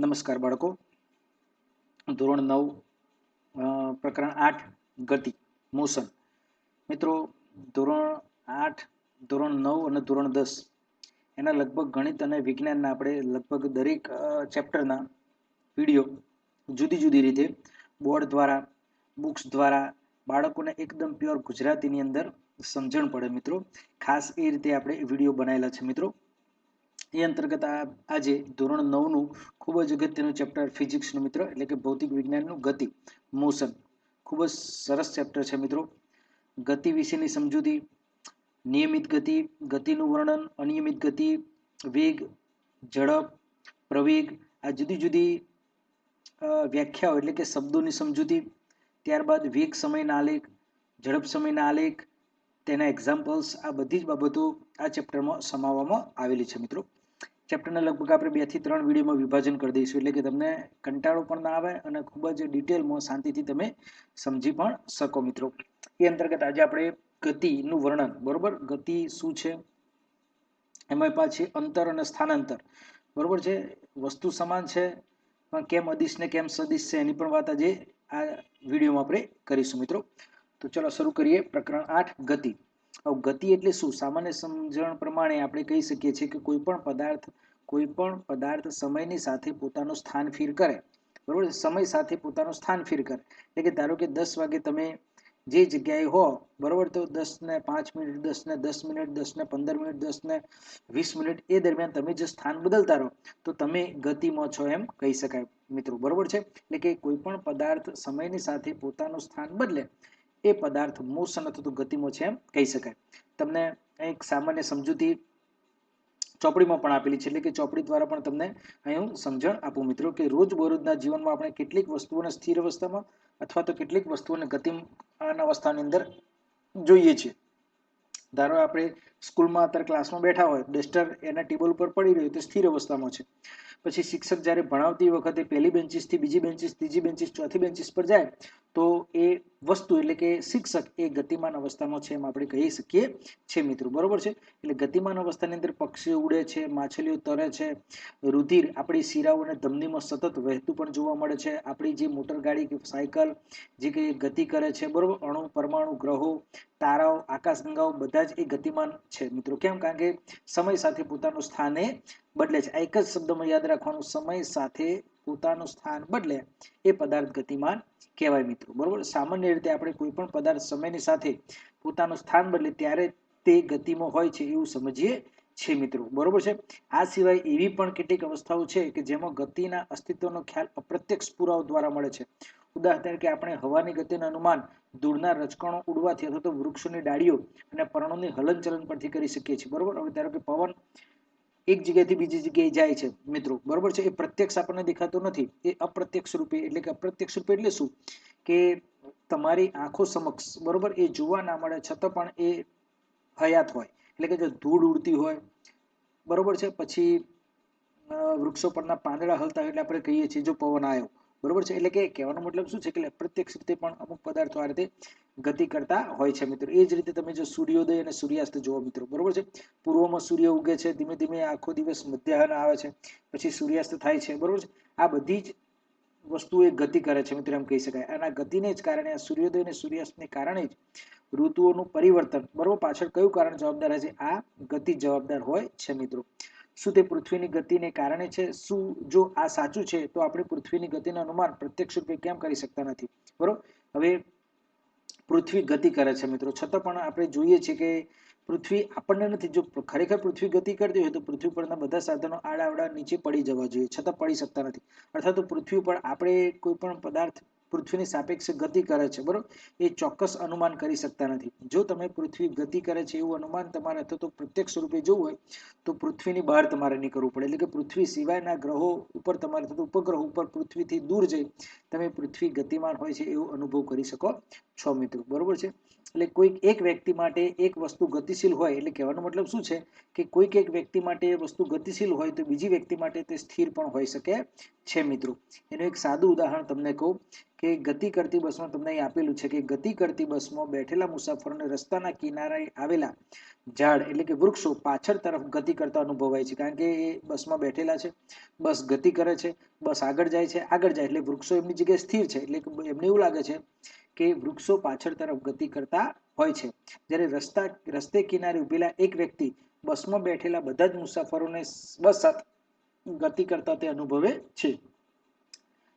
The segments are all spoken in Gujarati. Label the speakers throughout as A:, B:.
A: નમસ્કાર બાળકો. ધોરણ 9 પ્રકરણ 8 ગતિ મોશન. મિત્રો, ધોરણ 8, ધોરણ 9 અને ધોરણ 10 એના લગભગ ગણિત અને વિજ્ઞાનના આપણે લગભગ દરેક ચેપ્ટરના વિડીયો જુદી જુદી રીતે બોર્ડ દ્વારા, બુક્સ દ્વારા બાળકોને એકદમ પ્યોર ગુજરાતીની અંદર સમજણ પડે મિત્રો, ખાસ એ રીતે આપણે વિડીયો બનાવેલા છે મિત્રો. એ અંતર્ગત આજે ધોરણ 9નું ખૂબ જ અગત્યનું ચેપ્ટર ફિઝિક્સનું મિત્ર, એટલે કે ભૌતિક વિજ્ઞાનનું ગતિ મોશન, ખૂબ જ સરસ ચેપ્ટર છે મિત્રો. ગતિ વિશેની સમજૂતી, નિયમિત ગતિ, ગતિનું વર્ણન, અનિયમિત ગતિ, વેગ, ઝડપ, પ્રવેગ, આ જુદી જુદી વ્યાખ્યાઓ એટલે કે શબ્દોની સમજૂતી, ત્યારબાદ વેગ સમયના આલેખ, ઝડપ સમયના આલેખ, તેના એક્ઝામ્પલ્સ, આ બધી જ બાબતો આ ચેપ્ટરમાં સમાવવામાં આવેલી છે મિત્રો. ચેપ્ટરને લગભગ આપણે 2 થી 3 વિડીયોમાં વિભાજન કરી દઈશું, એટલે કે તમને કંટાળો પણ ના આવે અને ખૂબ જ ડિટેલમાં શાંતિથી તમે સમજી પણ શકો મિત્રો. એ અંતર્ગત આજે આપણે ગતિનું વર્ણન, બરોબર, ગતિ શું છે, એમાં પાછી અંતર અને સ્થાનાંતર, બરોબર છે, વસ્તુ સમાન છે પણ કેમ અદિશ ને કેમ સદિશ છે એની પણ વાત આજે આ વિડીયોમાં આપણે કરીશું મિત્રો. તો ચલો શરૂ કરીએ. પ્રકરણ 8 ગતિ. હવે ગતિ એટલે શું? સામાન્ય સમજણ પ્રમાણે આપણે કહી શકીએ છીએ કે કોઈ પણ પદાર્થ સમયની સાથે પોતાનું સ્થાન ફેર કરે, બરોબર, સમય સાથે પોતાનું સ્થાન ફેર કરે. એટલે કે ધારો કે 10 વાગે તમે જે જગ્યાએ હો, બરોબર, તો 10 ને 5 મિનિટ, 10 ને 10 મિનિટ, 10 ને 15 મિનિટ, 10 ને 20 મિનિટ, એ દરમિયાન તમે જે સ્થાન બદલતા રહો તો તમે ગતિમાં છો એમ કહી શકાય મિત્રો, બરોબર છે. એટલે કે કોઈ પણ પદાર્થ સમયની સાથે પોતાનું સ્થાન બદલે એ પદાર્થ મોશન અથવા તો ગતિમાં છે એમ કહી શકાય. તમને એક સામાન્ય સમજૂતી ચોપડીમાં પણ આપેલી છે, એટલે કે ચોપડી દ્વારા પણ તમને અહીં હું સમજણ આપું મિત્રો, કે રોજબરોજના જીવનમાં આપણે કેટલીક વસ્તુઓને સ્થિર અવસ્થામાં અથવા તો કેટલીક વસ્તુઓને ગતિમાન અવસ્થાની અંદર જોઈએ છીએ. ધારો આપણે સ્કૂલમાં અત્યારે ક્લાસમાં બેઠા હોય, ડસ્ટર એના ટેબલ ઉપર પડી રહ્યું તો સ્થિર અવસ્થામાં છે. પછી શિક્ષક જ્યારે ભણાવતી વખતે પહેલી બેન્ચીસથી બીજી બેન્ચીસ, ત્રીજી બેન્ચીસ, ચોથી બેન્ચીસ પર જાય તો એ વસ્તુ એટલે કે શિક્ષક એ ગતિમાન અવસ્થામાં છે એમ આપણે કહી શકીએ છીએ મિત્રો, બરોબર છે. એટલે ગતિમાન અવસ્થાની અંદર પક્ષીઓ ઉડે છે, માછલીઓ તરે છે, રુધિર આપણી શિરાઓ અને ધમનીમાં સતત વહેતું પણ જોવા મળે છે. આપણી જે મોટર ગાડી કે સાયકલ જે કંઈ ગતિ કરે છે, બરોબર, અણુ, પરમાણુ, ગ્રહો, તારાઓ, આકાશગંગાઓ બધા જ એ ગતિમાન છે મિત્રો. કેમ? કારણ કે સમય સાથે પોતાનું સ્થાન એ બદલે છે. આ એક જ શબ્દમાં યાદ રાખવાનું, સમય સાથે પોતાનું સ્થાન બદલે એ પદાર્થ ગતિમાન કહેવાય મિત્રો, બરોબર. સામાન્ય રીતે આપણે કોઈ પણ પદાર્થ સમયની સાથે પોતાનું સ્થાન બદલે ત્યારે તે ગતિમાં હોય છે એવું સમજીએ છીએ મિત્રો, બરોબર છે. આ સિવાય એવી પણ કેટલીક અવસ્થાઓ છે કે જેમાં ગતિના અસ્તિત્વનો ખ્યાલ અપ્રત્યક્ષ પુરાવો દ્વારા મળે છે. ઉદાહરણ તરીકે આપણે હવાની ગતિનું અનુમાન ધૂળના રજકણો ઉડવાથી અથવા તો વૃક્ષોની ડાળીઓ અને પર્ણોની હલનચલન પરથી કરી શકીએ છીએ, બરોબર. હવે ધારો કે પવન એક જગ્યાએથી બીજી જગ્યાએ જાય છે મિત્રો, બરોબર છે, એ પ્રત્યક્ષ આપણને દેખાતો નથી, એ અપ્રત્યક્ષ રૂપે, એટલે કે અપ્રત્યક્ષ રૂપે એટલે શું કે તમારી આંખો સમક્ષ, બરોબર, એ જોવા ના મળે છતાં પણ એ હયાત હોય. એટલે કે જો ધૂળ ઉડતી હોય, બરોબર છે, પછી વૃક્ષો પરના પાંદડા હલતા હોય એટલે આપણે કહીએ છીએ જો પવન આવ્યો, બરોબર છે. એટલે કે કહેવાનો મતલબ શું છે કે અપ્રત્યક્ષ રીતે પણ અમુક પદાર્થો આ રીતે ગતિ કરતા હોય છે મિત્રો. એ જ રીતે તમે જો સૂર્યોદય અને સૂર્યાસ્ત જુઓ મિત્રો, બરોબર છે, પૂર્વમાં સૂર્ય ઉગે છે, ધીમે ધીમે આખો દિવસ મધ્યાહન આવે છે, પછી સૂર્યાસ્ત થાય છે, બરોબર છે. આ બધી જ વસ્તુ એ ગતિ કરે છે મિત્રો, એમ કહી શકાય. અને આ ગતિને જ કારણે, આ સૂર્યોદય અને સૂર્યાસ્તને કારણે જ ઋતુઓનું પરિવર્તન, બરોબર, પાછળ કયું કારણ જવાબદાર છે? આ ગતિ જવાબદાર હોય છે મિત્રો. શું તે પૃથ્વીની ગતિને કારણે છે? શું જો આ સાચું છે તો આપણે પૃથ્વીની ગતિનું અનુમાન પ્રત્યક્ષ રૂપે કેમ કરી શકતા નથી, બરોબર. હવે પૃથ્વી ગતિ કરે છે મિત્રો, છતાં પણ આપણે જોઈએ છીએ કે પૃથ્વી આપણને નથી, જો ખરેખર પૃથ્વી ગતિ કરતી હોય તો પૃથ્વી પરના બધા સાધનો આડા નીચે પડી જવા જોઈએ, છતાં પડી શકતા નથી. અર્થાત પૃથ્વી પર આપણે કોઈ પણ પદાર્થ પૃથ્વીની સાપેક્ષે ગતિ કરે છે, બરોબર, એ ચોક્કસ અનુમાન કરી શકતા નથી. જો તમે પૃથ્વી ગતિ કરે છે એવું અનુમાન તમારે અથવા તો પ્રત્યક્ષ રૂપે જોવું હોય તો પૃથ્વીની બહાર તમારે નીકળવું પડે. એટલે કે પૃથ્વી સિવાયના ગ્રહો ઉપર તમારે થતું ઉપગ્રહ ઉપર પૃથ્વીથી દૂર જઈ તમે પૃથ્વી ગતિમાન હોય છે એવો અનુભવ કરી શકો 6 મિત્રો, બરોબર છે. એટલે કોઈક એક વ્યક્તિ માટે એક વસ્તુ ગતિશીલ હોય એટલે કહેવાનો મતલબ શું છે કે કોઈક એક વ્યક્તિ માટે એ વસ્તુ ગતિશીલ હોય તો બીજી વ્યક્તિ માટે તે સ્થિર પણ હોઈ શકે છે મિત્રો. એનું એક સાદું ઉદાહરણ તમને કહું કે ગતિ કરતી બસમાં તમને અહીં આપેલું છે કે ગતિ કરતી બસમાં બેઠેલા મુસાફરોને રસ્તાના કિનારે આવેલા ઝાડ એટલે કે વૃક્ષો પાછળ તરફ ગતિ કરતા અનુભવાય છે, કારણ કે એ બસમાં બેઠેલા છે, બસ ગતિ કરે છે, બસ આગળ જાય છે, આગળ જાય એટલે વૃક્ષો એમની જગ્યાએ સ્થિર છે, એટલે એમને એવું લાગે છે કે વૃક્ષો પાછળ તરફ ગતિ કરતા હોય છે. જ્યારે રસ્તે કિનારે ઉભેલા એક વ્યક્તિ બસમાં બેઠેલા બધા જ મુસાફરોને બસ સાથે ગતિ કરતા તે અનુભવે છે.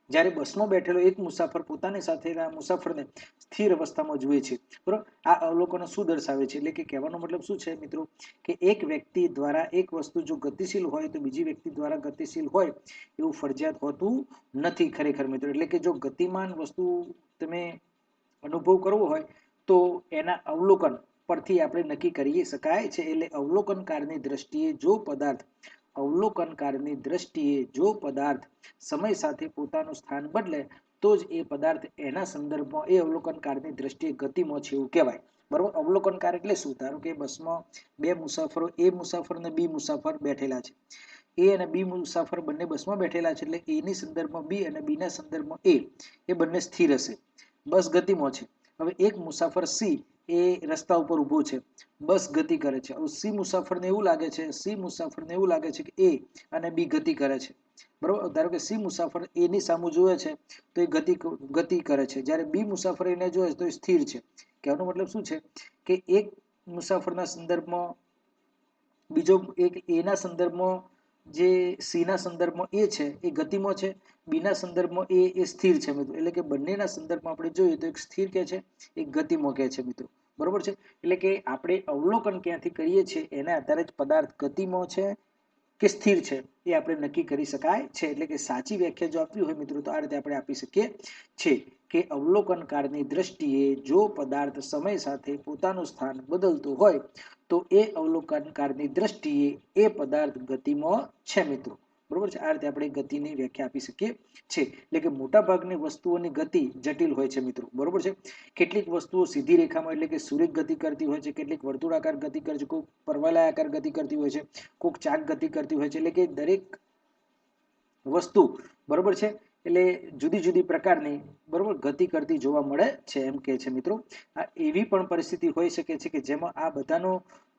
A: જ્યારે બસમાં બેઠેલો એક મુસાફર પોતાની સાથેના મુસાફરને સ્થિર અવસ્થામાં જુએ છે. બરોબર, આ અવલોકનો શું દર્શાવે છે એટલે કે કહેવાનો મતલબ શું છે મિત્રો કે એક વ્યક્તિ દ્વારા એક વસ્તુ જો ગતિશીલ હોય તો બીજી વ્યક્તિ દ્વારા ગતિશીલ હોય એવું ફરજિયાત હોતું નથી ખરેખર મિત્રો. એટલે કે જો ગતિમાન વસ્તુ તમે અનુભવ કરવો હોય તો એના અવલોકન પરથી આપણે નક્કી કરી શકાય છે. એટલે અવલોકનકારની દ્રષ્ટિએ જો પદાર્થ સમય સાથે પોતાનું સ્થાન બદલે તો જ એ પદાર્થ એના સંદર્ભમાં એ અવલોકનકારની દ્રષ્ટિએ ગતિમાં છે એવું કહેવાય. બરોબર, અવલોકનકાર એટલે શું? ધારો કે બસમાં બે મુસાફરો, એ મુસાફર અને બી મુસાફર બેઠેલા છે. એ અને બી મુસાફર બંને બસમાં બેઠેલા છે, એટલે એની સંદર્ભમાં બી અને બી ના સંદર્ભમાં એ બંને સ્થિર હશે, બસ ગતિમાં છે. હવે એક મુસાફર સી એ રસ્તા ઉપર ઊભો છે, બસ ગતિ કરે છે. હવે સી મુસાફરને એવું લાગે છે કે એ અને બી ગતિ કરે છે. બરોબર, ધારો કે સી મુસાફર એ ની સામું જોવે છે તો એ ગતિ કરે છે, જ્યારે બી મુસાફર એને જોવે તો એ સ્થિર છે. કહેવાનો મતલબ શું છે કે એક મુસાફરના સંદર્ભમાં બીજો એક એના સંદર્ભમાં જે સી ના સંદર્ભમાં એ છે એ ગતિમાં છે, બી ના સંદર્ભમાં એ સ્થિર છે મિત્રો. એટલે કે બંનેના સંદર્ભમાં આપણે જોઈએ તો એક સ્થિર કે છે, એક ગતિમાં કે છે મિત્રો. બરોબર છે, એટલે કે આપણે અવલોકન ક્યાંથી કરીએ છીએ એના આધારે જ પદાર્થ ગતિમાં છે કે સ્થિર છે એ આપણે નક્કી કરી શકાય છે. એટલે કે સાચી વ્યાખ્યા જો આપવી હોય મિત્રો તો આ રીતે આપણે આપી શકીએ છે કે અવલોકનકારની દ્રષ્ટિએ જો પદાર્થ સમય સાથે પોતાનું સ્થાન બદલતું હોય તો એ અવલોકનકારની દ્રષ્ટિએ એ પદાર્થ ગતિમાં છે મિત્રો. બરોબર છે, આ રીતે આપણે ગતિની વ્યાખ્યા આપી શકીએ છે. એટલે કે મોટાભાગની વસ્તુઓની ગતિ જટિલ હોય છે મિત્રો. બરોબર છે, કેટલીક વસ્તુઓ સીધી રેખામાં એટલે કે સુરેખ ગતિ કરતી હોય છે, કેટલીક વર્તુળાકાર ગતિ કરે છે, કોઈ પરવલયાકાર ગતિ કરતી હોય છે, કોઈક ચાક ગતિ કરતી હોય છે. એટલે કે દરેક વસ્તુ બરોબર છે એટલે જુદી જુદી પ્રકારની બરોબર ગતિ કરતી જોવા મળે છે એમ કે છે મિત્રો. આ એવી પણ પરિસ્થિતિ હોઈ શકે છે કે જેમાં આ બધાનો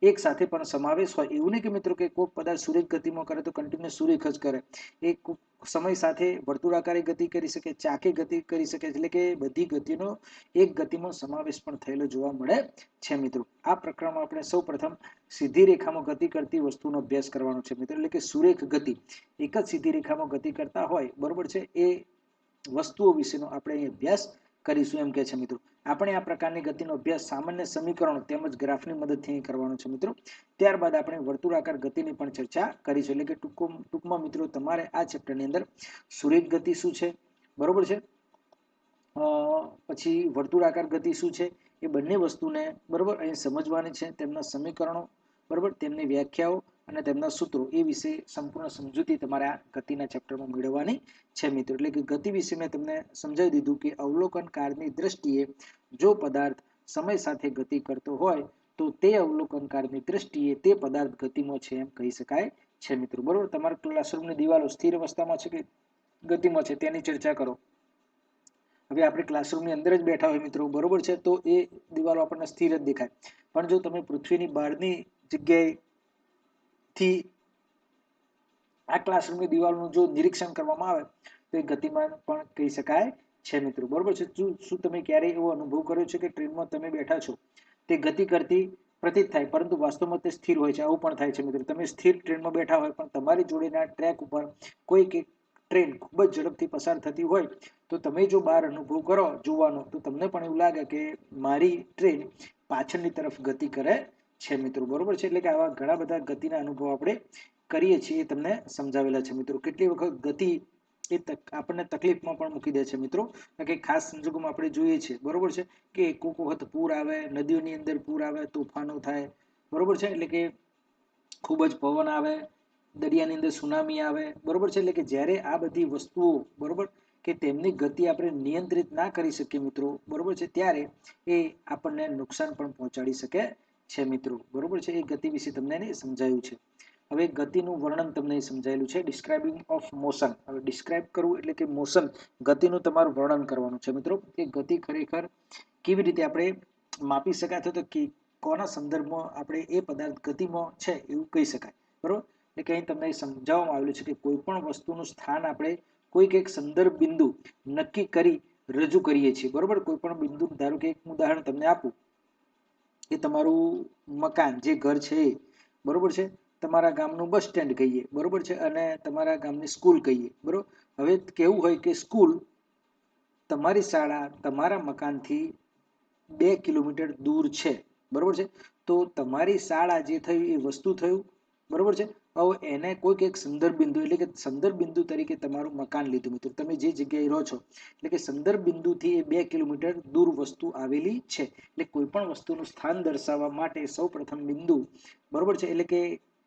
A: એક સાથે પણ સમાવેશ હોય. એવું નહીં કે મિત્રો કે કોઈ પદાર્થ સુરેખ ગતિમાં કરે તો કન્ટિન્યુઅસ સુરેખ જ કરે, એ સમય સાથે વર્તુળાકારે ગતિ કરી શકે, ચાકે ગતિ કરી શકે, એટલે કે બધી ગતિનો એક ગતિમાં સમાવેશ પણ થયેલો જોવા મળે છે મિત્રો. આ પ્રકરણમાં આપણે સૌ પ્રથમ સીધી રેખામાં ગતિ કરતી વસ્તુનો અભ્યાસ કરવાનો છે મિત્રો. એટલે કે સુરેખ ગતિ, એક જ સીધી રેખામાં ગતિ કરતા હોય બરોબર છે એ વસ્તુઓ વિશેનો આપણે અહીં અભ્યાસ કરીશું એમ કે છે મિત્રો. આપણે આ પ્રકારની ગતિનો અભ્યાસ સામાન્ય સમીકરણો તેમજ ગ્રાફની મદદથી કરવાનો છે મિત્રો. ત્યારબાદ આપણે વર્તુળાકાર ગતિની પણ ચર્ચા કરીશું. એટલે કે ટૂંકમાં મિત્રો તમારે આ ચેપ્ટરની અંદર સુરેખ ગતિ શું છે બરોબર છે, પછી વર્તુળાકાર ગતિ શું છે એ બંને વસ્તુને બરોબર અહીં સમજવાની છે. તેમના સમીકરણો બરોબર, તેમની વ્યાખ્યાઓ અને તેમના સૂત્રો એ વિશે સંપૂર્ણ સમજૂતી તમારે આ ગતિના ચેપ્ટરમાં મેળવવાની છે મિત્રો. એટલે કે ગતિ વિશે મેં તમને સમજાવી દીધું કે અવલોકનકારની દ્રષ્ટિએ જો પદાર્થ સમય સાથે ગતિ કરતો હોય તો તે અવલોકનકારની દ્રષ્ટિએ તે પદાર્થ ગતિમાં છે એમ કહી શકાય છે મિત્રો. બરોબર, તમારા ક્લાસરૂમની દિવાલો સ્થિર અવસ્થામાં છે કે ગતિમાં છે તેની ચર્ચા કરો. હવે આપણે ક્લાસરૂમની અંદર જ બેઠા હોય મિત્રો બરોબર છે તો એ દિવાલો આપણને સ્થિર જ દેખાય, પણ જો તમે પૃથ્વીની બહારની જગ્યાએથી આ ક્લાસરૂમની દિવાલનું જો નિરીક્ષણ કરવામાં આવે તો એ ગતિમાન પણ કહી શકાય છે મિત્રો. બરોબર છે, શું તમે ક્યારેય એવો અનુભવ કર્યો છે કે ટ્રેનમાં તમે બેઠા છો તે ગતિ કરતી પ્રતીત થાય પરંતુ વાસ્તવમાં તે સ્થિર હોય છે? આવું પણ થાય છે મિત્રો. તમે સ્થિર ટ્રેનમાં બેઠા હોય પણ તમારી જોડેના ટ્રેક ઉપર કોઈક એક ટ્રેન ખૂબ જ ઝડપથી પસાર થતી હોય તો તમે જો બહાર અનુભવ કરો જોવાનો તો તમને પણ એવું લાગે કે મારી ટ્રેન પાછળની તરફ ગતિ કરે છે મિત્રો. બરોબર છે, એટલે કે આવા ઘણા બધા ગતિના અનુભવ આપણે કરીએ છીએ એ તમને સમજાવેલા છે મિત્રો. કેટલી વખત ગતિ એ આપણને તકલીફમાં પણ મૂકી દે છે મિત્રો. કે ખાસ સંજોગોમાં આપણે જોઈએ છીએ બરોબર છે કે કોઈક વખત પૂર આવે, નદીઓની અંદર પૂર આવે, તોફાનો થાય બરોબર છે, એટલે કે ખૂબ જ પવન આવે, દરિયાની અંદર સુનામી આવે બરોબર છે. એટલે કે જ્યારે આ બધી વસ્તુઓ બરોબર કે તેમની ગતિ આપણે નિયંત્રિત ના કરી શકીએ મિત્રો, બરોબર છે, ત્યારે એ આપણને નુકસાન પણ પહોંચાડી શકે છે મિત્રો, બરોબર છે. એ ગતિ વિશે તમને સમજાયું છે. હવે ગતિનું વર્ણન તમને સમજાયેલું છે, ડિસ્ક્રાઇબિંગ ઓફ મોશન. હવે ડિસ્ક્રાઇબ કરવું એટલે કે મોશન, ગતિનું તમારું વર્ણન કરવાનું છે મિત્રો, કે ગતિ ખરેખર કેવી રીતે આપણે માપી શકાય, તો કે કોના સંદર્ભમાં આપણે એ પદાર્થ ગતિમાં છે એવું કહી શકાય, બરોબર. એટલે કે અહીં તમને સમજાવવામાં આવેલું છે કે કોઈ પણ વસ્તુનું સ્થાન આપણે કોઈક એક સંદર્ભ બિંદુ નક્કી કરી રજૂ કરીએ છીએ, બરોબર. કોઈ પણ બિંદુ, ધારો કે એક ઉદાહરણ તમને આપું કે તમારું મકાન, જે ઘર છે એ, બરોબર છે, તમારા ગામનું બસ સ્ટેન્ડ કહીએ, બરોબર છે, અને તમારા ગામની સ્કૂલ કહીએ, બરોબર. હવે કેવું હોય કે સ્કૂલ, તમારી શાળા તમારા મકાનથી 2 કિલોમીટર દૂર છે, બરોબર છે. તો તમારી શાળા જે થયું એ વસ્તુ થયું, બરોબર છે. હવે એને કોઈક એક સંદર્ભ બિંદુ, એટલે કે સંદર્ભ બિંદુ તરીકે તમારું મકાન લીધું મિત્રો, તમે જે જગ્યાએ રહો છો, એટલે કે સંદર્ભ બિંદુથી એ 2 કિલોમીટર દૂર વસ્તુ આવેલી છે. એટલે કોઈ પણ વસ્તુનું સ્થાન દર્શાવવા માટે સૌ પ્રથમ બિંદુ, બરોબર છે, એટલે કે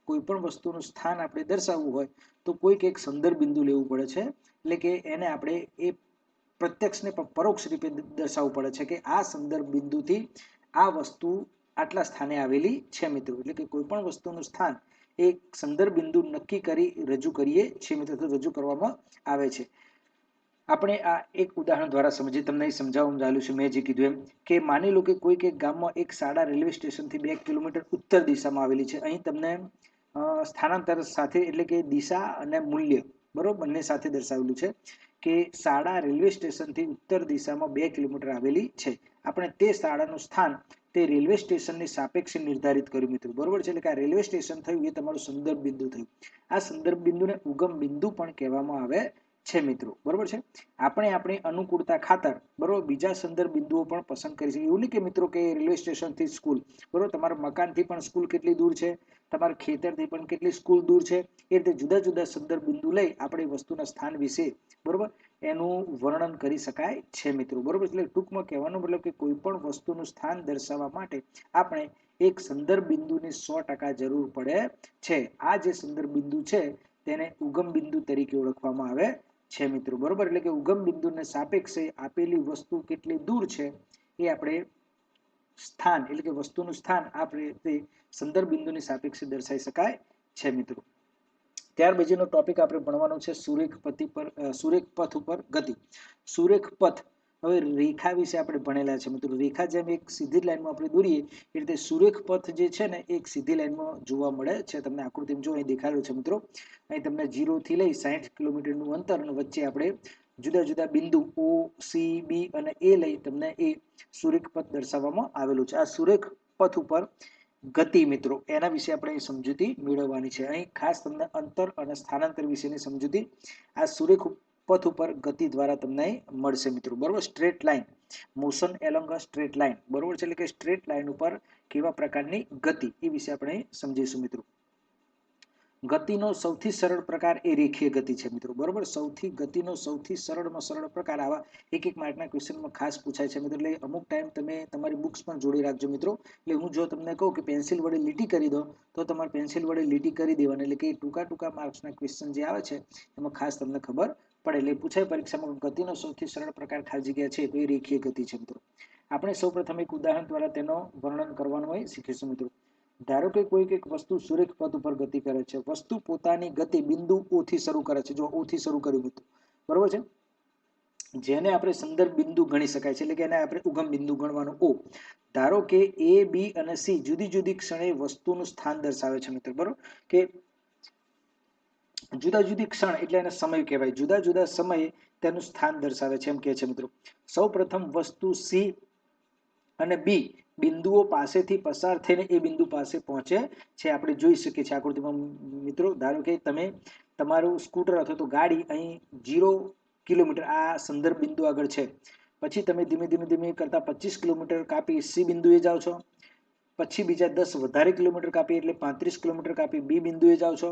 A: કોઈ પણ વસ્તુનું સ્થાન આપણે દર્શાવવું હોય તો કોઈક એક સંદર્ભ બિંદુ લેવું પડે છે. એટલે કે એને આપણે એ પ્રત્યક્ષ ને પરોક્ષ રીતે દર્શાવવું પડે છે કે આ સંદર્ભ બિંદુથી આ વસ્તુ આટલા સ્થાને આવેલી છે મિત્રો. એટલે કે કોઈ પણ વસ્તુનું સ્થાન એક સંદર્ભ બિંદુ નક્કી કરી રજૂ કરીએ છીએ મિત્રો, તો રજૂ કરવામાં આવે છે. આપણે આ એક ઉદાહરણ દ્વારા સમજીએ, તમને સમજાવવામાં આવેલું છે મેં જે કીધું એમ, કે માની લો કે કોઈક એક ગામમાં એક શાળા રેલવે સ્ટેશનથી 2 કિલોમીટર ઉત્તર દિશામાં આવેલી છે. અહીં તમને સ્થાનાંતર સાથે, એટલે કે દિશા અને મૂલ્ય, બરોબર, બંને સાથે દર્શાવેલું છે કે શાળા રેલવે સ્ટેશનથી ઉત્તર દિશામાં 2 કિલોમીટર આવેલી છે. આપણે તે શાળાનું સ્થાન તે રેલવે સ્ટેશનની સાપેક્ષે નિર્ધારિત કર્યું મિત્રો, બરોબર છે. એટલે કે આ રેલવે સ્ટેશન થયું એ તમારું સંદર્ભ બિંદુ થયું. આ સંદર્ભ બિંદુને ઉગમ બિંદુ પણ કહેવામાં આવે છે મિત્રો, બરોબર છે. આપણે આપણી અનુકૂળતા ખાતર, બરોબર, બીજા સંદર્ભ બિંદુઓ પણ પસંદ કરી શકીએ. એવું નહીં કે મિત્રો કે રેલવે સ્ટેશનથી સ્કૂલ, બરોબર, તમારા મકાનથી પણ સ્કૂલ કેટલી દૂર છે, તમારા ખેતરથી પણ કેટલી સ્કૂલ દૂર છે, એ રીતે જુદા જુદા સંદર્ભ બિંદુ લઈ આપણે વસ્તુના સ્થાન વિશે, બરોબર, એનું વર્ણન કરી શકાય છે મિત્રો, બરોબર. એટલે ટૂંકમાં કહેવાનો મતલબ કે કોઈ પણ વસ્તુનું સ્થાન દર્શાવવા માટે આપણે એક સંદર્ભ બિંદુની 100% જરૂર પડે છે. આ જે સંદર્ભ બિંદુ છે તેને ઉગમ બિંદુ તરીકે ઓળખવામાં આવે છે મિત્રો, બરોબર. એટલે કે ઉગમ બિંદુને સાપેક્ષે આપેલી વસ્તુ કેટલી દૂર છે એ આપણે સ્થાન, એટલે કે વસ્તુનું સ્થાન આપણે તે સંદર્ભ બિંદુની સાપેક્ષે દર્શાવી શકાય છે મિત્રો. ત્યાર પછીનો ટોપિક આપણે ભણવાનો છે સુરેખ પથ ઉપર ગતિ. સુરેખ પથ, હવે રેખા વિશે આપણે ભણેલા છે મિત્રો. રેખા જેમ એક સીધી લાઈનમાં આપણે દોરીએ એ રીતે સુરેખ પથ જે છે ને એક સીધી લાઈનમાં જોવા મળે છે. તમને આકૃતિમાં જો અહીં દેખાડ્યું છે મિત્રો. અહીં તમને 0 થી લઈ 60 કિલોમીટરનું અંતર અને વચ્ચે આપણે જુદા જુદા બિંદુ O, C, B અને A લઈ તમને એ સુરેખ પથ દર્શાવવામાં આવેલું છે. આ સુરેખ પથ ઉપર ગતિ મિત્રો, એના વિશે આપણે સમજૂતી મેળવવાની છે. અહીં ખાસ તમને અંતર અને સ્થાનાંતર વિશેની સમજૂતી આ સુરેખ પથ ઉપર ગતિ દ્વારા તમને મળશે મિત્રો, બરોબર. સ્ટ્રેટ લાઈન, મોશન એલોંગ અ સ્ટ્રેટ લાઈન, બરોબર છે. એટલે કે સ્ટ્રેટ લાઈન ઉપર કેવા પ્રકારની ગતિ, એ વિશે આપણે સમજીશું મિત્રો. ગતિનો સૌથી સરળ પ્રકાર એ રેખીય ગતિ છે મિત્રો, બરોબર. ગતિનો સૌથી સરળમાં સરળ પ્રકાર આવા એક માર્કના ક્વેશ્ચનમાં ખાસ પૂછાય છે મિત્રો. એટલે અમુક ટાઈમ તમે તમારી બુક્સ પણ જોડી રાખજો મિત્રો. એટલે હું જો તમને કહું કે પેન્સિલ વડે લીટી કરી દો તો તમારે પેન્સિલ વડે લીટી કરી દેવાની. એટલે કે ટૂંકા માર્ક્સના ક્વેશ્ચન જે આવે છે એમાં ખાસ તમને ખબર પડે. એટલે પૂછાય પરીક્ષામાં ગતિનો સૌથી સરળ પ્રકાર ખાલી જગ્યા છે તો એ રેખીય ગતિ છે મિત્રો. આપણે સૌપ્રથમ એક ઉદાહરણ દ્વારા તેનો વર્ણન કરવાનું હોય શીખીશું મિત્રો. ધારો કે કોઈક એક વસ્તુ સુરેખ પથ ઉપર ગતિ કરે છે. વસ્તુ પોતાની ગતિ બિંદુ O થી શરૂ કરે છે. જો O થી શરૂ કર્યું મિત્રો, બરોબર છે, જેને આપણે સંદર્ભ બિંદુ ગણી શકાય છે. એટલે કે એને આપણે ઉગમ બિંદુ ગણવાનું O. ધારો કે A, B અને C જુદી જુદી ક્ષણે વસ્તુનું સ્થાન દર્શાવે છે મિત્રો, બરોબર. કે જુદા જુદી ક્ષણ એટલે એને સમય કહેવાય. જુદા જુદા સમયે તેનું સ્થાન દર્શાવે છે એમ કહે છે મિત્રો. સૌ પ્રથમ વસ્તુ C અને B બિંદુઓ પાસેથી પસાર થઈને એ બિંદુ પાસે પહોંચે છે. આપણે જોઈ શકીએ છીએ આકૃતિમાં મિત્રો. ધારો કે તમે તમારું સ્કૂટર અથવા તો ગાડી અહીં 0 કિલોમીટર આ સંદર્ભ બિંદુ આગળ છે. પછી તમે ધીમે ધીમે કરતા 25 કિલોમીટર કાપી C બિંદુએ જાઓ છો. પછી બીજા 10 વધારે કિલોમીટર કાપી એટલે 35 કિલોમીટર કાપી B બિંદુએ જાઓ છો.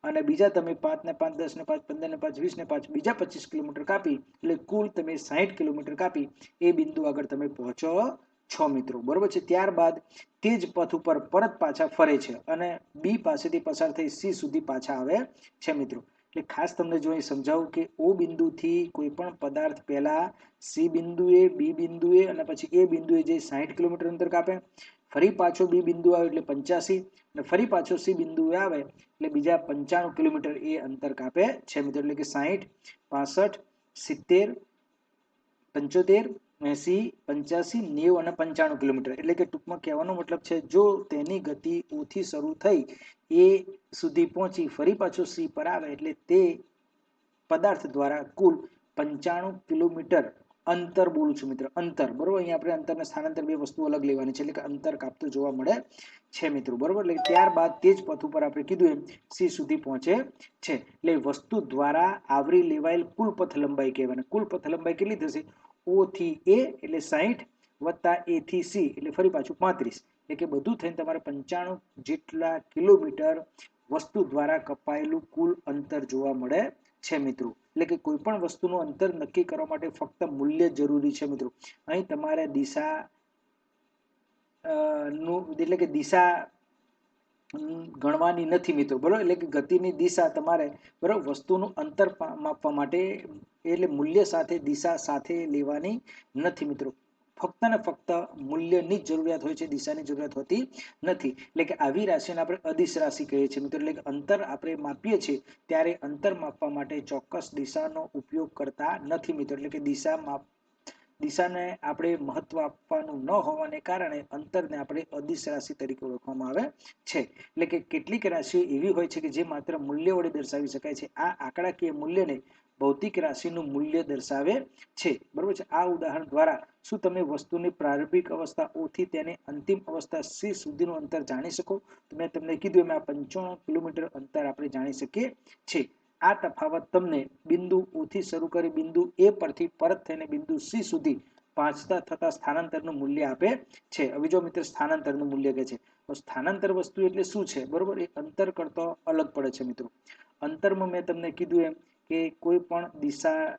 A: અને બીજા તમે 5 ને 5, 10 ને 5, 15 ને 5, 20 ને 5 બીજા 25 કિલોમીટર કાપી એટલે કુલ તમે 60 કિલોમીટર કાપી એ બિંદુ આગળ તમે પહોંચો છો મિત્રો, બરોબર છે. ત્યારબાદ તે જ પથ ઉપર પરત પાછા ફરે છે અને B પાસેથી પસાર થઈ C સુધી પાછા આવે છે મિત્રો. એટલે ખાસ તમને જો અહીં સમજાવું કે ઓ બિંદુથી કોઈ પણ પદાર્થ પહેલા સી બિંદુએ, બી બિંદુએ અને પછી એ બિંદુએ જે 60 કિલોમીટર અંતર કાપે, ફરી પાછો બી બિંદુ આવે એટલે 85 અને ફરી પાછો સી બિંદુએ આવે એટલે બીજા 95 કિલોમીટર એ અંતર કાપે છે મિત્રો. એટલે કે 60, 65, 70, 75, 80, 85, 90 અને 95 કિલોમીટર. એટલે કે ટૂંકમાં કહેવાનો મતલબ છે જો તેની ગતિ ઓથી શરૂ થઈ એ સુધી પહોંચી ફરી પાછો સી પર આવે એટલે તે પદાર્થ દ્વારા કુલ 95 કિલોમીટર અંતર બોલું છું મિત્રો, અંતર. બરોબર, અહીંયા આપણે અંતર અને સ્થાનાંતર બે વસ્તુ અલગ લેવાની છે. એટલે કે અંતર કાપતું જોવા મળે છે મિત્રો. બરોબર, એટલે ત્યારબાદ તે જ પથ ઉપર આપણે કીધું એમ સી સુધી પહોંચે છે. એટલે વસ્તુ દ્વારા આવરી લેવાયેલ કુલ પથ લંબાઈ કહેવાય. કુલ પથ લંબાઈ કેટલી થશે? ઓ થી એ એટલે 60 વત્તા એ થી સી એટલે ફરી પાછું 35. એટલે કે બધું થઈને તમારે 95 જેટલા કિલોમીટર વસ્તુ દ્વારા કપાયેલું કુલ અંતર જોવા મળે છે મિત્રો. એટલે કે કોઈ પણ વસ્તુનું અંતર નક્કી કરવા માટે ફક્ત મૂલ્ય જરૂરી છે મિત્રો. અહીં તમારે દિશા નું એટલે કે દિશા ગણવાની નથી મિત્રો. બરોબર, એટલે કે ગતિની દિશા તમારે બરોબર વસ્તુનું અંતર માપવા માટે એટલે મૂલ્ય સાથે દિશા સાથે લેવાની નથી મિત્રો. ફક્ત ને ફક્ત મૂલ્યની જ જરૂરિયાત હોય છે, દિશાની જરૂરિયાત હોતી નથી. એટલે કે આવી રાશિને આપણે અદિશ રાશિ કહીએ છીએ મિત્રો. એટલે કે અંતર આપણે માપીએ છીએ ત્યારે અંતર માપવા માટે ચોક્કસ દિશાનો ઉપયોગ કરતા નથી મિત્રો. એટલે કે દિશાને આપણે મહત્વ આપવાનું ન હોવાને કારણે અંતરને આપણે અદિશ રાશિ તરીકે ઓળખવામાં આવે છે. એટલે કે કેટલીક રાશિઓ એવી હોય છે કે જે માત્ર મૂલ્ય વડે દર્શાવી શકાય છે. આ આંકડાકીય મૂલ્યને ભૌતિક રાશિનું મૂલ્ય દર્શાવે છે. બરોબર છે. આ ઉદાહરણ દ્વારા શું તમે વસ્તુની પ્રારંભિક અવસ્થા ઓ થી તેને અંતિમ અવસ્થા સી સુધીનું અંતર જાણી શકો? તો મેં તમને કીધું એમ આ 95 કિલોમીટર અંતર આપણે જાણી શકીએ છીએ. આ તફાવત તમને બિંદુ ઓ થી શરૂ કરી બિંદુ એ પરથી પરત થઈને બિંદુ સી સુધી પહોંચતા થતા સ્થાનાંતરનું મૂલ્ય આપે છે. હવે જો મિત્ર સ્થાનાંતરનું મૂલ્ય કે છે તો સ્થાનાંતર વસ્તુ એટલે શું છે? બરોબર, એ અંતર કરતો અલગ પડે છે મિત્રો. અંતરમાં મેં તમને કીધું એમ કે કોઈ પણ દિશા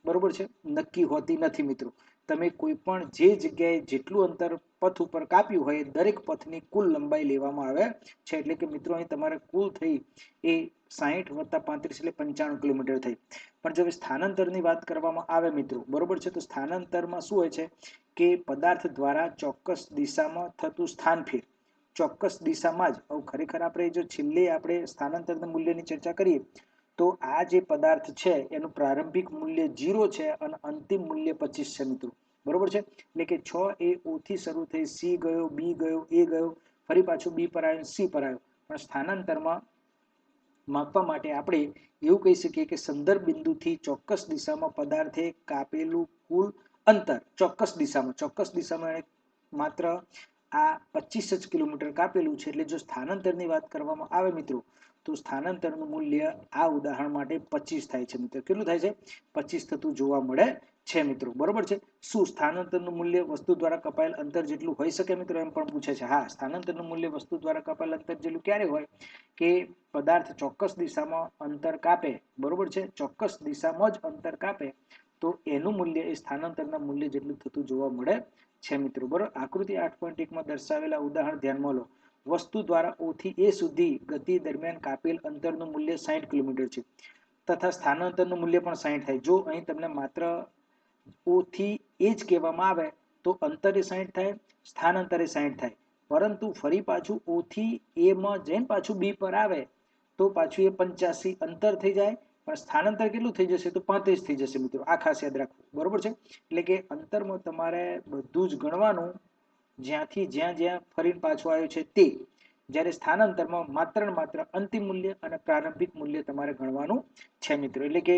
A: બરોબર છે નક્કી હોતી નથી મિત્રો. તમે કોઈ પણ જે જગ્યાએ જેટલું અંતર પથ ઉપર કાપ્યું હોય દરેક પથની કુલ લંબાઈ લેવામાં આવે છે. એટલે કે મિત્રો અહીં તમારે કુલ થઈ એ 60 વત્તા 35 એટલે 95 કિલોમીટર થઈ. પણ જો સ્થાનાંતરની વાત કરવામાં આવે મિત્રો, બરોબર છે, તો સ્થાનાંતરમાં શું હોય છે કે પદાર્થ દ્વારા ચોક્કસ દિશામાં થતું સ્થાન ફેર ચોક્કસ દિશામાં જ. ખરેખર આપણે જો છેલ્લે આપણે સ્થાનાંતરના મૂલ્યની ચર્ચા કરીએ તો આ જે પદાર્થ છે એનું પ્રારંભિક મૂલ્ય 0 છે અને અંતિમ મૂલ્ય 25 છે મિત્રો. બરોબર છે, એટલે કે 6 એ ઓ થી શરૂ થઈ સી ગયો, બી ગયો, એ ગયો, ફરી પાછું બી પર આવ્યો, સી પર આવ્યો. પણ સ્થાનાંતરમાં માપવા માટે આપણે એવું કહી શકીએ કે સંદર્ભ બિંદુથી ચોક્કસ દિશામાં પદાર્થે કાપેલું કુલ અંતર ચોક્કસ દિશામાં માત્ર આ 25 જ કિલોમીટર કાપેલું છે. એટલે જો સ્થાનાંતરની વાત કરવામાં આવે મિત્રો તો સ્થાનાંતરનું મૂલ્ય આ ઉદાહરણ માટે 25 થાય છે મિત્રો. કેટલું થાય છે? 25 થતું જોવા મળે છે મિત્રો. બરોબર છે. શું સ્થાનાંતરનું મૂલ્ય વસ્તુ દ્વારા કપાયેલ અંતર જેટલું હોઈ શકે મિત્રો? એમ પણ પૂછે છે. હા, સ્થાનાંતરનું મૂલ્ય વસ્તુ દ્વારા કપાયેલ અંતર જેટલું ક્યારે હોય કે પદાર્થ ચોક્કસ દિશામાં અંતર કાપે. બરોબર છે, ચોક્કસ દિશામાં જ અંતર કાપે તો એનું મૂલ્ય એ સ્થાનાંતરના મૂલ્ય જેટલું થતું જોવા મળે છે મિત્રો. બરોબર, આકૃતિ 8.1 માં દર્શાવેલા ઉદાહરણ ધ્યાનમાં લો. વસ્તુ દ્વારા ઓ થી એ સુધી ગતિ દરમિયાન કાપેલ અંતરનું મૂલ્ય 60 કિલોમીટર છે તથા સ્થાનાંતરનું મૂલ્ય પણ 60 થાય. જો અહીં તમને માત્ર ઓ થી એ જ કહેવામાં આવે તો અંતરે 60 થાય, સ્થાનાંતરે 60 થાય. પરંતુ ફરી પાછું ઓ થી એ માં જઈને પાછું બી પર આવે તો પાછું એ 85 અંતર થઈ જાય, પણ સ્થાનાંતર કેટલું થઈ જશે? તો 35 થઈ જશે મિત્રો. આ ખાસ યાદ રાખવું. બરોબર છે, એટલે કે અંતરમાં તમારે બધું જ ગણવાનું જ્યાંથી જ્યાં ફરીને પાછું આવ્યું છે તે. જ્યારે સ્થાનાંતરમાં માત્ર ને માત્ર અંતિમ મૂલ્ય અને પ્રારંભિક મૂલ્ય તમારે ગણવાનું છે મિત્રો. એટલે કે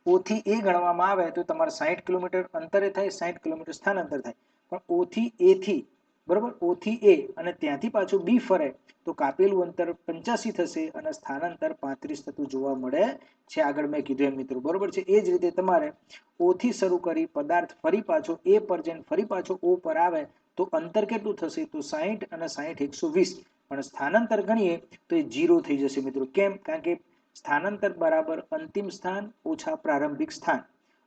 A: ઓ થી એ ગણવામાં આવે તો તમારે 60 કિલોમીટર અંતરે થાય, 60 કિલોમીટર સ્થાનાંતર થાય. પણ ઓ થી એ થી બરોબર, ઓ થી એ અને ત્યાંથી પાછું બી ફરે તો કાપેલું અંતર 85 થશે અને સ્થાનાંતર 35 થતું જોવા મળે છે. આગળ મેં કીધું એમ મિત્રો. બરોબર છે. એ જ રીતે તમારે ઓ થી શરૂ કરી પદાર્થ ફરી પાછો એ પર જઈને ફરી પાછો ઓ પર આવે તો અંતર કેટલું થશે? તો 60 અને 60 120. પણ સ્થાનાંતર ગણીએ તો એ 0 થઈ જશે મિત્રો. કેમ? કારણ કે સ્થાનાંતર બરાબર અંતિમ સ્થાન ઓછા પ્રારંભિક સ્થાન.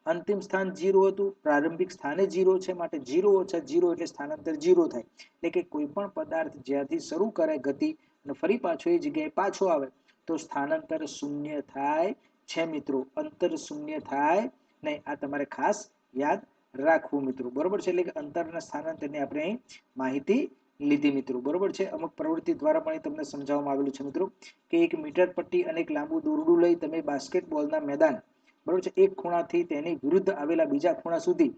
A: અંતિમ સ્થાન 0 હતું, પ્રારંભિક સ્થાને 0 છે, માટે 0 ઓછા 0 એટલે સ્થાનાંતર 0 થાય. એટલે કે કોઈ પણ પદાર્થ જ્યાંથી શરૂ કરે ગતિ અને ફરી પાછો એ જગ્યાએ પાછો આવે તો સ્થાનાંતર શૂન્ય થાય છે મિત્રો, અંતર શૂન્ય થાય નહીં. આ તમારે ખાસ યાદ રાખવું મિત્રો, બરોબર છે. એટલે કે અંતરના સ્થાનાંતરની આપણે અહીં માહિતી લીધી મિત્રો, બરોબર છે. અમુક પ્રવૃત્તિ દ્વારા પણ તમને સમજાવવામાં આવેલું છે મિત્રો કે એક મીટર પટ્ટી અને એક લાંબુ દોરડું લઈ તમે બાસ્કેટબોલના મેદાન, બરોબર છે, એક ખૂણાથી તેની વિરુદ્ધ આવેલા બીજા ખૂણા સુધી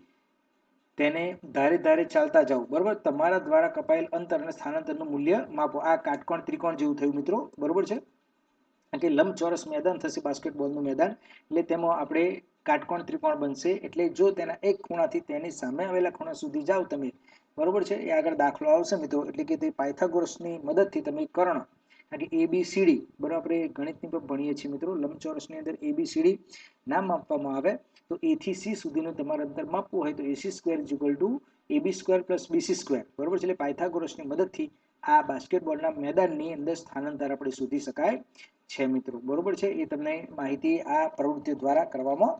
A: તેને ધારે ધારે ચાલતા જાઓ, બરોબર. તમારા દ્વારા કપાયેલ અંતર અને સ્થાનાંતરનું મૂલ્ય માપો. આ કાટકોણ ત્રિકોણ જેવું થયું મિત્રો, બરોબર છે. કે લંબચોરસ મેદાન થશે બાસ્કેટબોલનું મેદાન, એટલે તેમાં આપણે કાટકોણ ત્રિકોણ બનશે. એટલે જો તેના એક ખૂણાથી તેની સામે આવેલા ખૂણા સુધી જાઓ તમે, બરોબર છે, એ આગળ દાખલો આવશે મિત્રો. એટલે કે તે પાયથાગોરસની મદદથી તમે કર્ણ, કારણ કે ABCD, બરોબર, આપણે ગણિતની પણ ભણીએ છીએ મિત્રો, લંબચોરસની અંદર ABCD નામ આપવામાં આવે તો A થી C સુધીનું તમારે અંતર માપવું હોય તો AC² = AB² + BC², બરોબર છે. એટલે પાયથાગોરસની મદદથી આ બાસ્કેટબોલના મેદાનની અંદર સ્થાનાંતર આપણે શોધી શકાય છે મિત્રો, બરોબર છે. એ તમને માહિતી આ પ્રવૃત્તિઓ દ્વારા કરવામાં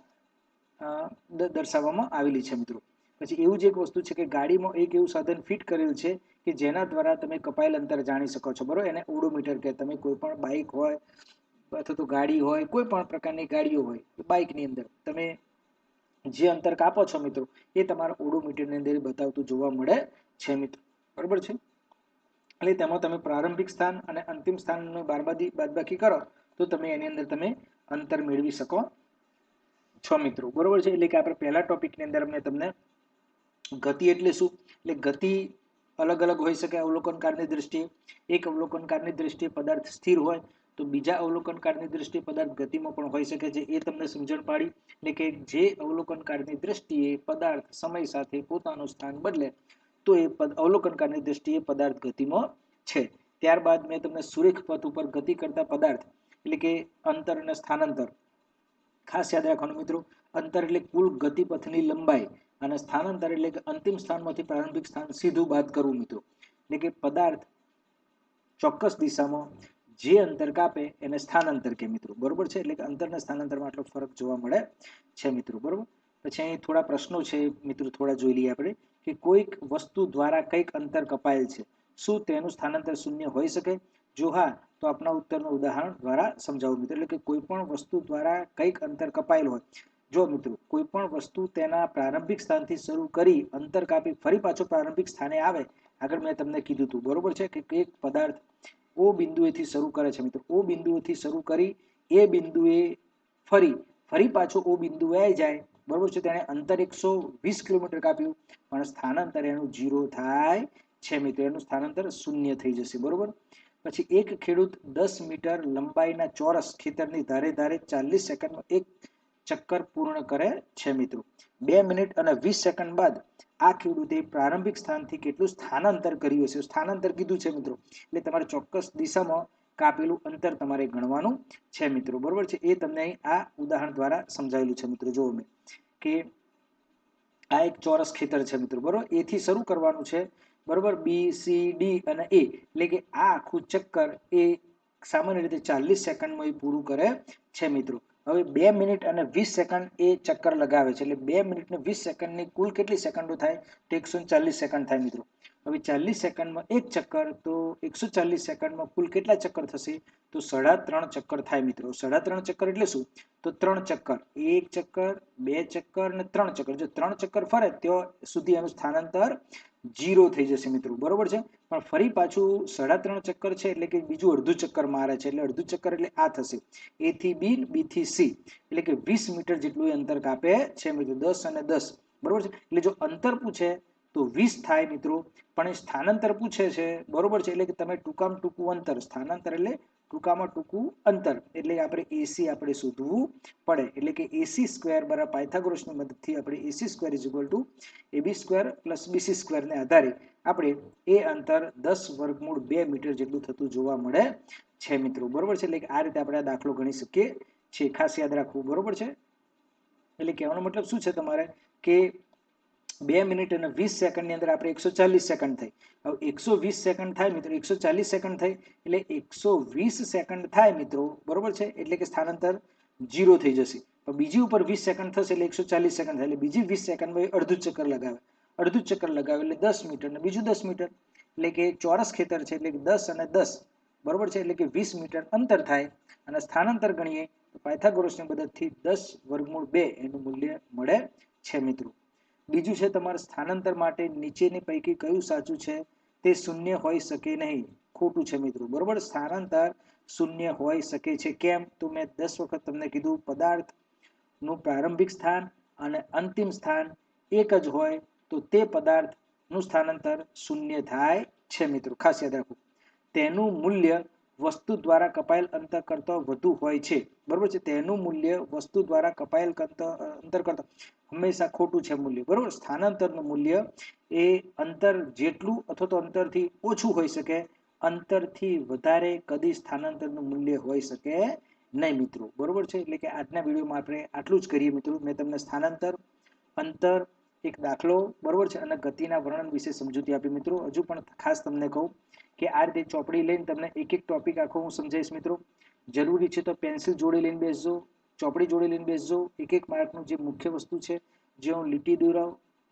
A: દર્શાવવામાં આવેલી છે મિત્રો. પછી એવું જ એક વસ્તુ છે કે ગાડીમાં એક એવું સાધન ફિટ કરેલ છે કે જેના દ્વારા તમે કપાયેલ અંતર જાણી શકો છો, બરોબર. એને ઓડોમીટર કે તમે કોઈ પણ બાઇક હોય અથવા તો ગાડી હોય, કોઈ પણ પ્રકારની ગાડીઓ હોય, બાઇકની અંદર તમે જે અંતર કાપો છો મિત્રો એ તમારા ઓડોમીટરની અંદર બતાવતું જોવા મળે છે મિત્રો, બરોબર છે. એટલે તેમાં તમે પ્રારંભિક સ્થાન અને અંતિમ સ્થાનની બાદબાકી કરો તો તમે એની અંદર તમે અંતર મેળવી શકો છો મિત્રો, બરોબર છે. એટલે કે આપણે પહેલા ટોપિકની અંદર મેં તમને ગતિ એટલે શું, એટલે ગતિ અલગ અલગ હોઈ શકે અવલોકનકારની દ્રષ્ટિએ. એક અવલોકનકારની દ્રષ્ટિએ પદાર્થ સ્થિર હોય તો બીજા અવલોકનકારની દ્રષ્ટિએ પદાર્થ ગતિમાં પણ હોઈ શકે છે, એ તમને સમજણ પાડી. એટલે કે જે અવલોકનકારની દ્રષ્ટિએ પદાર્થ સમય સાથે પોતાનું સ્થાન બદલે તો એ અવલોકનકારની દ્રષ્ટિએ પદાર્થ ગતિમાં છે. ત્યારબાદ મેં તમને સુરેખ પથ ઉપર ગતિ કરતા પદાર્થ, એટલે કે અંતર અને સ્થાનાંતર ખાસ યાદ રાખવાનું મિત્રો. અંતર એટલે કુલ ગતિપથની લંબાઈ અને સ્થાનાંતર એટલે કે અંતિમ સ્થાનમાંથી પ્રારંભિક સ્થાન સીધું બાદ કરવું મિત્રો. એટલે કે પદાર્થ ચોક્કસ દિશામાં જે અંતર કાપે એને સ્થાનાંતર કે મિત્રો, બરોબર છે. એટલે કે અંતરના સ્થાનાંતરમાં આટલો ફરક જોવા મળે છે મિત્રો, બરોબર. પછી અહીં થોડા પ્રશ્નો છે મિત્રો, થોડા જોઈ લઈએ આપણે કે કોઈક વસ્તુ દ્વારા કંઈક અંતર કપાયેલ છે, શું તેનું સ્થાનાંતર શૂન્ય હોઈ શકે? જો હા તો આપણા ઉત્તરનું ઉદાહરણ દ્વારા સમજાવો મિત્રો. એટલે કે કોઈ પણ વસ્તુ દ્વારા કંઈક અંતર કપાયેલ હોય, જો મિત્રો કોઈ પણ વસ્તુ તેના પ્રારંભિક સ્થાનથી શરૂ કરી અંતર કાપી ફરી પાછો પ્રારંભિક સ્થાને આવે, આગળ મેં તમને કીધું હતું, બરોબર છે, કે એક પદાર્થ O બિંદુએથી શરૂ કરે છે મિત્રો, O બિંદુએથી શરૂ કરી એ બિંદુએ ફરી પાછો O બિંદુએ આવી જાય, બરોબર છે. તેણે અંતર 120 કિલોમીટર કાપ્યું પણ સ્થાનાંતર એનું 0 થાય છે મિત્રો, એનું સ્થાનાંતર શૂન્ય થઈ જશે, બરોબર. પછી એક ખેડૂત 10 મીટર લંબાઈના ચોરસ ખેતરની ધારે ધારે 40 સેકન્ડમાં એક ચક્કર પૂર્ણ કરે છે મિત્રો. 2 મિનિટ અને 20 સેકન્ડ બાદ આ ખેડૂતે પ્રારંભિક સ્થાનથી કેટલું સ્થાનાંતર કર્યું હશે? સ્થાનાંતર કીધું છે મિત્રો, એટલે તમારે ચોક્કસ દિશામાં કાપેલું અંતર તમારે ગણવાનું છે મિત્રો, બરોબર છે. એ તમને અહીં આ ઉદાહરણ દ્વારા સમજાવેલું છે મિત્રો. જોવો મેં કે આ એક ચોરસ ખેતર છે મિત્રો, બરોબર. એ થી શરૂ કરવાનું છે, બરોબર. BCD અને A, એટલે કે આ આખું ચક્કર એ સામાન્ય રીતે 40 સેકન્ડમાં એ પૂરું કરે છે મિત્રો. હવે 2 મિનિટ અને 20 સેકન્ડ એ ચક્કર લગાવે છે, એટલે 2 મિનિટ ને 20 સેકન્ડની કુલ કેટલી સેકન્ડો થાય તો 140 સેકન્ડ થાય મિત્રો. હવે 40 સેકન્ડમાં એક ચક્કર, તો 140 સેકન્ડમાં કુલ કેટલા ચક્કર થશે તો 3.5 ચક્કર થાય મિત્રો. 3.5 ચક્કર એટલે શું તો 3 ચક્કર, 1 ચક્કર, 2 ચક્કર અને 3 ચક્કર. જો 3 ચક્કર ફરે ત્યાં સુધી એનું સ્થાનાંતર 0 થઈ જશે મિત્રો, બરોબર છે. પણ ફરી પાછું 3.5 ચક્કર છે એટલે કે બીજું અડધું ચક્કર મારે છે, એટલે અડધું ચક્કર એટલે આ થશે A થી B, B થી C, એટલે કે 20 મીટર જેટલું અંતર કાપે છે મિત્રો. 10 અને 10, બરોબર છે. એટલે જો અંતર પૂછે તો 20 થાય મિત્રો, પણ એ સ્થાનાંતર પૂછે છે, બરોબર છે. એટલે કે તમે ટૂંકામાં ટૂંકું અંતર, સ્થાનાંતર એટલે ટૂંકામાં ટૂંકું અંતર, એટલે આપણે AC આપણે શોધવું પડે. એટલે કે AC² બરાબર પાયથાગોરસની મદદથી આપણે AC² = AB² + BC² ને આધારે આપણે એ અંતર 10√2 મીટર જેટલું થતું જોવા મળે છે મિત્રો, બરોબર છે. એટલે કે આ રીતે આપણે આ દાખલો ગણી શકીએ છીએ, ખાસ યાદ રાખવું, બરોબર છે. એટલે કહેવાનો મતલબ શું છે તમારે કે 2 મિનિટ અને 20 સેકન્ડની અંદર આપણે 140 સેકન્ડ થઈ. હવે 120 સેકન્ડ થાય મિત્રો, 140 સેકન્ડ થઈ એટલે 120 સેકન્ડ થાય મિત્રો, બરોબર છે. એટલે કે સ્થાનાંતર 0 થઈ જશે. તો બીજી ઉપર 20 સેકન્ડ થશે એટલે 140 સેકન્ડ થાય, એટલે બીજી 20 સેકન્ડમાં અડધું ચક્કર લગાવે, અડધું ચક્કર લગાવે એટલે 10 મીટર ને બીજું 10 મીટર, એટલે કે ચોરસ ખેતર છે એટલે કે 10 અને 10, બરોબર છે, એટલે કે 20 મીટર અંતર થાય અને સ્થાનાંતર ગણીએ તો પાયથાગોરસની મદદથી 10 વર્ગમૂળ 2 એનું મૂલ્ય મળે છે મિત્રો. બીજું છે તમારે સ્થાનાંતર માટે નીચેની પૈકી કયું સાચું છે? તે શૂન્ય હોઈ શકે નહીં. ખોટું છે મિત્રો. બરોબર, સ્થાનાંતર શૂન્ય હોઈ શકે છે. કેમ? તો મેં 10 વખત તમને કીધું પદાર્થનું પ્રારંભિક સ્થાન અને અંતિમ સ્થાન એક જ હોય તો તે પદાર્થનું સ્થાનાંતર શૂન્ય થાય છે મિત્રો. ખાસ યાદ રાખો. તેનું મૂલ્ય વસ્તુ દ્વારા કપાયેલ અંતર કરતાં વધુ હોય છે. બરોબર છે, તેનું મૂલ્ય વસ્તુ દ્વારા કપાયેલ અંતર કરતાં હંમેશા ખોટું છે મૂલ્ય. બરોબર, સ્થાનાંતરનું મૂલ્ય એ અંતર જેટલું અથવા તો અંતરથી ઓછું હોઈ શકે, અંતરથી વધારે કદી સ્થાનાંતરનું મૂલ્ય હોઈ શકે નહીં મિત્રો. બરોબર છે, એટલે કે આજના વિડીયોમાં આપણે આટલું જ કરીએ મિત્રો. મેં તમને સ્થાનાંતર, અંતર, એક દાખલો, બરોબર છે, અને ગતિના વર્ણન વિશે સમજૂતી આપી મિત્રો. હજુ પણ ખાસ તમને કહું કે આ રીતે ચોપડી લઈને તમને એક એક ટોપિક આખો હું સમજાવીશ મિત્રો. જરૂરી છે તો પેન્સિલ જોડે લઈને બેસજો, ચોપડી જોડે લઈને બેસજો. એક એક માર્કનું જે મુખ્ય વસ્તુ છે, જે હું લીટી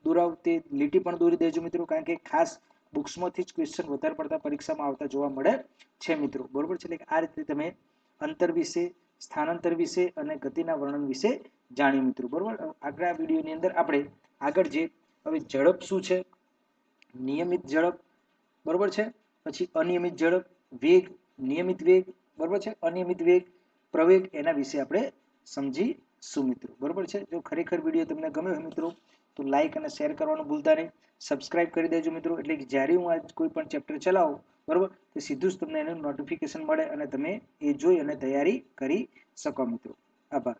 A: દોરાવ તે લીટી પણ દોરી દેજો મિત્રો, કારણ કે ખાસ બુક્સમાંથી જ ક્વેશ્ચન વધારે પડતા પરીક્ષામાં આવતા જોવા મળે છે મિત્રો. બરોબર છે, એટલે આ રીતે તમે અંતર વિશે, સ્થાનાંતર વિશે અને ગતિના વર્ણન વિશે જાણ્યું મિત્રો. બરોબર, આગળ વિડીયોની અંદર આપણે આગળ જે હવે ઝડપ શું છે, નિયમિત ઝડપ, બરોબર છે, પછી અનિયમિત ઝડપ, વેગ, નિયમિત વેગ, બરોબર છે, અનિયમિત વેગ, પ્રવેગ, એના વિશે આપણે સમજીશું મિત્રો. બરોબર છે, જો ખરેખર વિડીયો તમને ગમ્યો હોય મિત્રો તો લાઇક અને શેર કરવાનું ભૂલતા નહીં. સબસ્ક્રાઇબ કરી દેજો મિત્રો, એટલે કે જ્યારે હું આ કોઈ પણ ચેપ્ટર ચલાવું, બરોબર, તો સીધું જ તમને એનું નોટિફિકેશન મળે અને તમે એ જોઈ અને તૈયારી કરી શકો મિત્રો. આભાર.